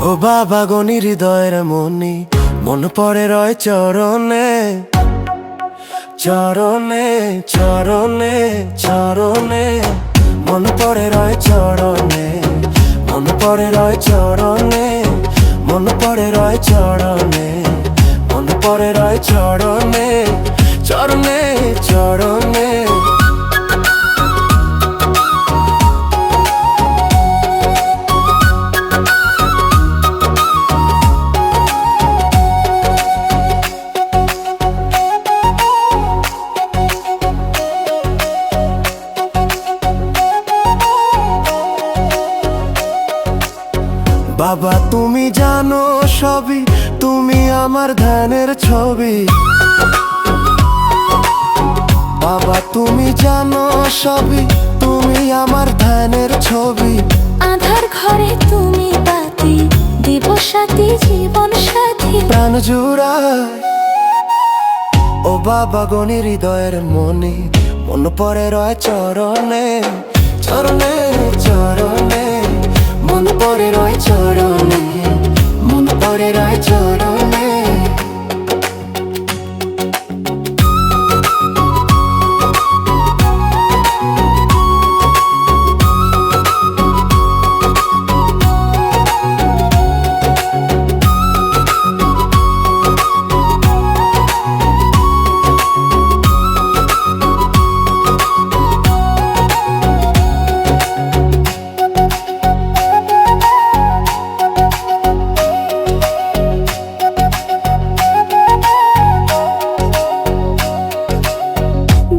ও বাবা গনি হৃদয়ের মনি, মন পড়ে রয় চরণে চরণে চরণে চরণে, মন পড়ে রয় চরণে, মন পড়ে রয় চরণে, মন পড়ে রয় চরণে, মন পড়ে রয় চরণে চরণে চরণে। বাবা তুমি জানো সবই, তুমি আমার ধ্যানের ছবি। বাবা তুমি জানো সবই, তুমি আমার ধ্যানের ছবি। আধার ঘরে তুমি বাতি, দিবস সাথী জীবন সাথী প্রাণ জুড়ায় ও বাবা গনি হৃদয়ের মনি, মন পড়ে রয় চরণে চরণে চরণে, মন পড়ে রয় চরণে, মন পড়ে রয় চরণে।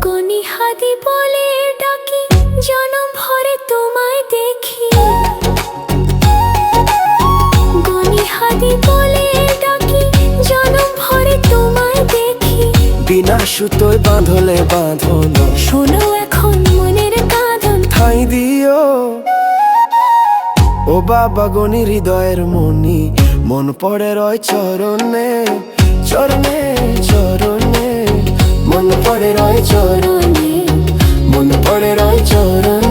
গনিহাদি বলে ডাকি, জনম ভরে তোমায় দেখি। গনিহাদি বলে ডাকি, জনম ভরে তোমায় দেখি। বিনা সুতোয় বাঁধলে বাঁধলো, শোনো এখন মনের কাঁদন ঠাঁই দিও ও বাবা গনি হৃদয়ের মনি, মন পড়ে রয় চরণে চরণে চরণে, মন পড়ে রয় চরণে, মন পড়ে রয় চরণে।